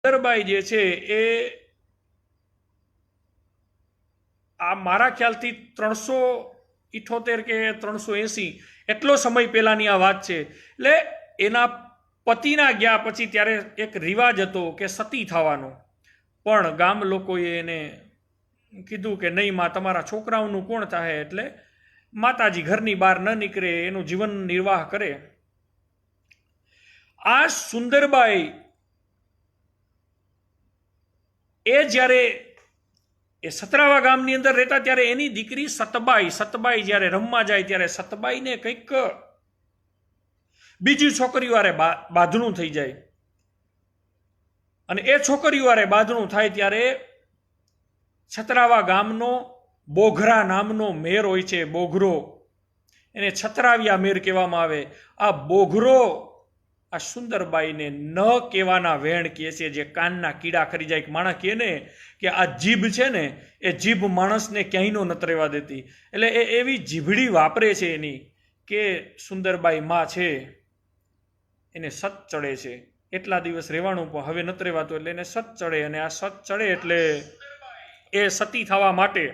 સુંદરબાઈ જે છે એ આ મારા ખ્યાલથી 378 કે 380 એટલો સમય પહેલાની આ વાત છે. એટલે એના પતિના ગયા પછી ત્યારે એક રિવાજ હતો કે સતી થવાનો, પણ ગામ લોકોએ એને કીધું કે નહીં માં, તમારા છોકરાઓનું કોણ થાય, એટલે માતાજી ઘરની બહાર ન નીકળે, એનું જીવન નિર્વાહ કરે. આ સુંદરબાઈ એ જ્યારે એ સતરાવા ગામની અંદર રહેતા ત્યારે એની દીકરી સતબાઈ જ્યારે રમવા જાય ત્યારે સતબાઈને કંઈક બીજી છોકરીઓ વારે બાંધણું થઈ જાય, અને એ છોકરીઓ વારે બાંધણું થાય ત્યારે છતરાવા ગામનો બોઘરા નામનો મેર હોય છે, બોઘરો, એને છતરાવિયા મેર કહેવામાં આવે. આ બોઘરો આ સુંદરબાઈને ન કહેવાના વેણ કહે છે, જે કાનના કીડા ખરી જાય. માણસ કહે ને કે આ જીભ છે ને, એ જીભ માણસને ક્યાંયનો નથી રહેવા દેતી. એટલે એ એવી જીભડી વાપરે છે એની કે સુંદરબાઈ માં છે એને સત ચડે છે. એટલા દિવસ રહેવાનું, પણ હવે નથી રહેવાતું, એટલે એને સત ચડે. અને આ સત ચડે એટલે એ સતી થવા માટે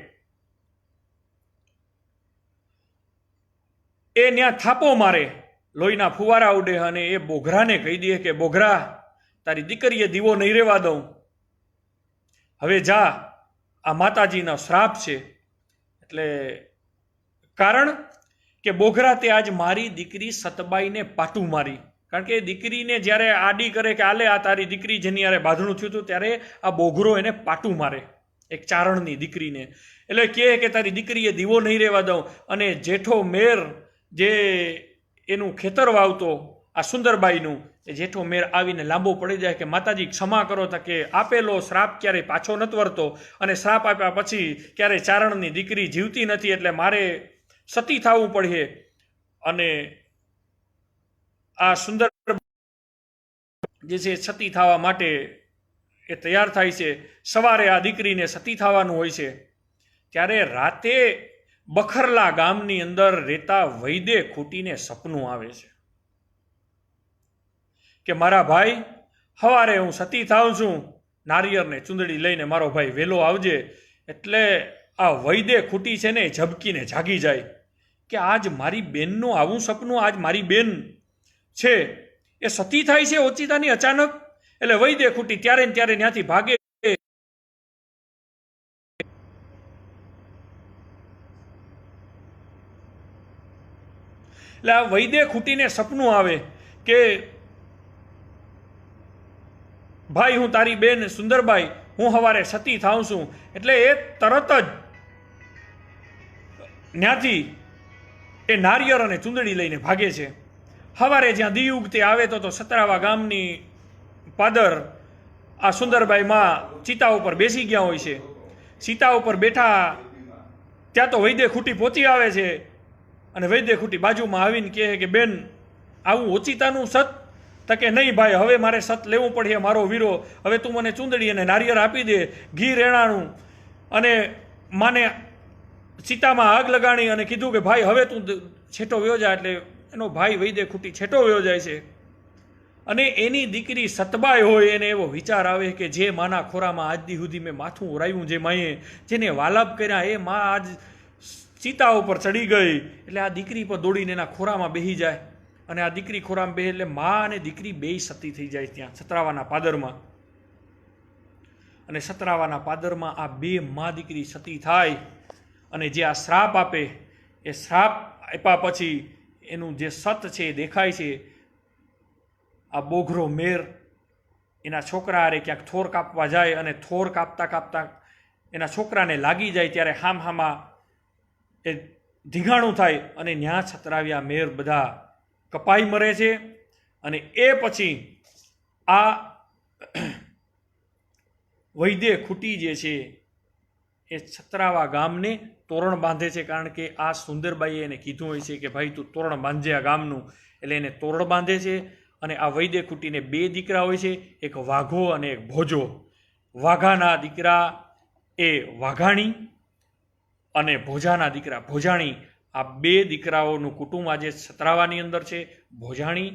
એ ત્યાં થાપો મારે, લોહીના ફુવારા ઉડે, અને એ બોઘરાને કહી દે કે બોઘરા, તારી દીકરીએ દીવો નહીં રહેવા દઉં, હવે જા, આ માતાજીનો શ્રાપ છે. એટલે કારણ કે બોઘરા તે આજ મારી દીકરી સતબાઈને પાટું મારી. કારણ કે દીકરીને જ્યારે આડી કરે કે આલે આ તારી દીકરી, જેની યારે બાંધણું થયું હતું, ત્યારે આ બોઘરો એને પાટું મારે, એક ચારણની દીકરીને. એટલે કહે કે તારી દીકરીએ દીવો નહીં રહેવા દઉં. અને જેઠો મેર જે એનું ખેતર વાવતો આ સુંદરબાઈનું, એ જેઠો મેર આવીને લાંબો પડી જાય કે માતાજી ક્ષમા કરો, તો કે આપેલો શ્રાપ ક્યારેય પાછો નથી વળતો, અને શ્રાપ આપ્યા પછી ક્યારેય ચારણની દીકરી જીવતી નથી, એટલે મારે સતી થવું પડે. અને આ સુંદર જે છે સતી થવા માટે એ તૈયાર થાય છે. સવારે આ દીકરીને સતી થવાનું હોય છે, ત્યારે રાતે બખરલા ગામની અંદર રહેતા વૈદે ખૂટીને સપનું આવે છે કે મારા ભાઈ, સવારે હું સતી થાઉં છું, નારિયેળને ચૂંદડી લઈને મારો ભાઈ વહેલો આવજે. એટલે આ વૈદે ખૂટી છે ને ઝબકીને જાગી જાય કે આજ મારી બેનનું આવું સપનું, આજ મારી બેન છે એ સતી થાય છે ઓચિતાની અચાનક. એટલે વૈદે ખૂટી ત્યારે ને ત્યારે ત્યાંથી ભાગે. એટલે આ વૈદે ખૂટીને સપનું આવે કે ભાઈ, હું તારી બેન સુંદરબાઈ, હું સવારે સતી થાઉં છું. એટલે એ તરત જ ત્યાંથી એ નારિયેળ અને ચૂંદડી લઈને ભાગે છે. સવારે જ્યાં દી ઉગતે આવે તો સતરાવા ગામની પાદર આ સુંદરબાઈ માં ચિતા ઉપર બેસી ગયા હોય છે. ચિતા ઉપર બેઠા ત્યાં તો વૈદે ખૂટી પહોંચી આવે છે, અને વૈદે ખૂટી બાજુમાં આવીને કહે કે બેન, આવું ઓચિતાનું સત? તો કે નહીં ભાઈ, હવે મારે સત લેવું પડે મારો વીરો, હવે તું મને ચૂંદડી અને નારિયેળ આપી દે, ઘી રેણાનું. અને માને ચિતામાં આગ લગાડી અને કીધું કે ભાઈ હવે તું છેટો વયો જા. એટલે એનો ભાઈ વૈદે ખૂટી છેટો વયો જાય છે. અને એની દીકરી સતબાઈ હોય, એને એવો વિચાર આવે કે જે માના ખોરામાં આજ દી સુધી મેં માથું ઉરાવ્યું, જે માએ જેને વાલાપ કર્યા, એ માં આજ ચિતા ઉપર ચડી ગઈ. એટલે આ દીકરી પર દોડીને એના ખોરામાં બેસી જાય, અને આ દીકરી ખોરામાં બેસે એટલે માં અને દીકરી બેય સતી થઈ જાય ત્યાં સતરાવાના પાદરમાં. અને સતરાવાના પાદરમાં આ બે માં દીકરી સતી થાય, અને જે આ શ્રાપ આપે, એ શ્રાપ આપ્યા પછી એનું જે સત છે એ દેખાય છે. આ બોઘરો મેર એના છોકરા હારે ક્યાંક થોર કાપવા જાય, અને થોર કાપતા કાપતા એના છોકરાને લાગી જાય, ત્યારે હામાં એ ધીઘાણું થાય, અને ન્યા છતરાવ્યા મેર બધા કપાઈ મરે છે. અને એ પછી આ વૈદે ખૂટી જે છે એ છતરાવા ગામને તોરણ બાંધે છે. કારણ કે આ સુંદરબાઈએ એને કીધું હોય છે કે ભાઈ તું તોરણ બાંધજે આ ગામનું. એટલે એને તોરણ બાંધે છે. અને આ વૈદે ખૂટીને બે દીકરા હોય છે, એક વાઘો અને એક ભોજો. વાઘાના દીકરા એ વાઘાણી, અને ભોજાના દીકરા ભોજાણી. આ બે દીકરાઓનું કુટુંબ આજે સતરાવાની અંદર છે, ભોજાણી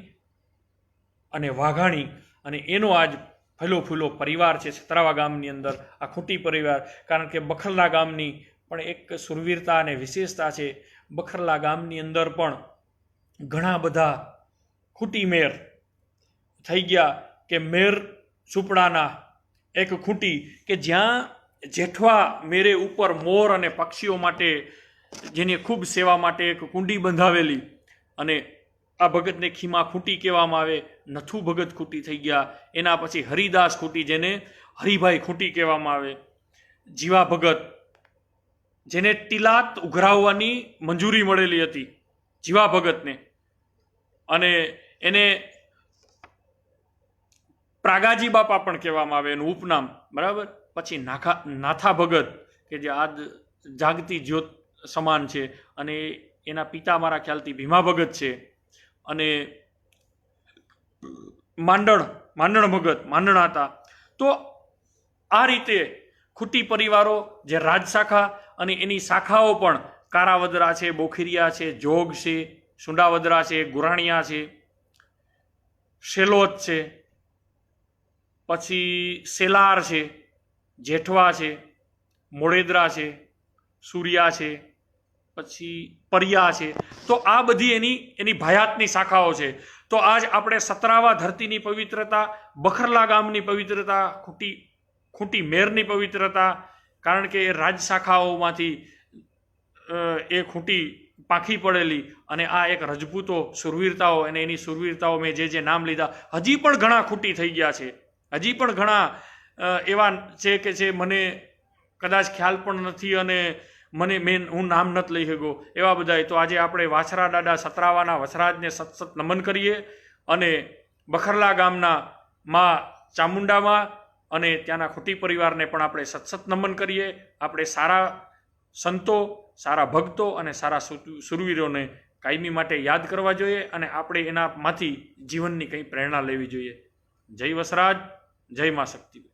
અને વાઘાણી. અને એનો આજ ફેલો ફૂલો પરિવાર છે સતરાવા ગામની અંદર, આ ખૂંટી પરિવાર. કારણ કે બખરલા ગામની પણ એક સુરવીરતા અને વિશેષતા છે. બખરલા ગામની અંદર પણ ઘણા બધા ખૂંટી મેર થઈ ગયા કે મેર સુપડાના એક ખૂંટી કે જ્યાં જેઠવા મેરે ઉપર મોર અને પક્ષીઓ માટે જેની ખૂબ સેવા માટે એક કુંડી બંધાવેલી, અને આ ભગતને ખીમા ખૂંટી કહેવામાં આવે. નથુ ભગત ખૂંટી થઈ ગયા. એના પછી હરિદાસ ખૂંટી, જેને હરિભાઈ ખૂંટી કહેવામાં આવે. જીવા ભગત, જેને તિલાત ઉઘરાવવાની મંજૂરી મળેલી હતી જીવા ભગતને, અને એને પ્રાગાજી બાપા પણ કહેવામાં આવે એનું ઉપનામ, બરાબર. પછી નાથા ભગત કે જે આજ જાગતી જ્યોત સમાન છે, અને એના પિતા મારા ખ્યાલથી ભીમા ભગત છે. અને માંડણ ભગત માંડણા હતા. તો આ રીતે ખૂંટી પરિવારો જે રાજશાખા અને એની શાખાઓ પણ કારાવદરા છે, બોખીરિયા છે, જોગ છે, સુંડાવદરા છે, ગુરાણિયા છે, શેલોદ છે, પછી સેલાર છે, જેઠવા છે, મોડેદરા છે, સૂર્યા છે, પછી પરિયા છે. તો આ બધી એની ભાયાતની શાખાઓ છે. તો આજ આપણે સતરાવા ધરતીની પવિત્રતા, બખરલા ગામની પવિત્રતા, ખૂંટી મેરની પવિત્રતા, કારણ કે એ રાજશાખાઓમાંથી એ ખૂંટી પાંખી પડેલી, અને આ એક રજપૂતો સુરવીરતાઓ, અને એની સુરવીરતાઓ મેં જે નામ લીધા, હજી પણ ઘણા ખૂંટી થઈ ગયા છે. હજી પણ ઘણા એવા છે કે જે મને કદાચ ખ્યાલ પણ નથી, અને હું નામ નથી લઈ શક્યો એવા બધાય. તો આજે આપણે વાછરા દાદા સતરાવાના વસરાજને સતત નમન કરીએ, અને બખરલા ગામના માં ચામુંડામાં અને ત્યાંના ખૂંટી પરિવારને પણ આપણે સતત નમન કરીએ. આપણે સારા સંતો, સારા ભક્તો અને સારા સુરવીરોને કાયમી માટે યાદ કરવા જોઈએ, અને આપણે એનામાંથી જીવનની કંઈ પ્રેરણા લેવી જોઈએ. જય વસરાજ, જય મા શક્તિ.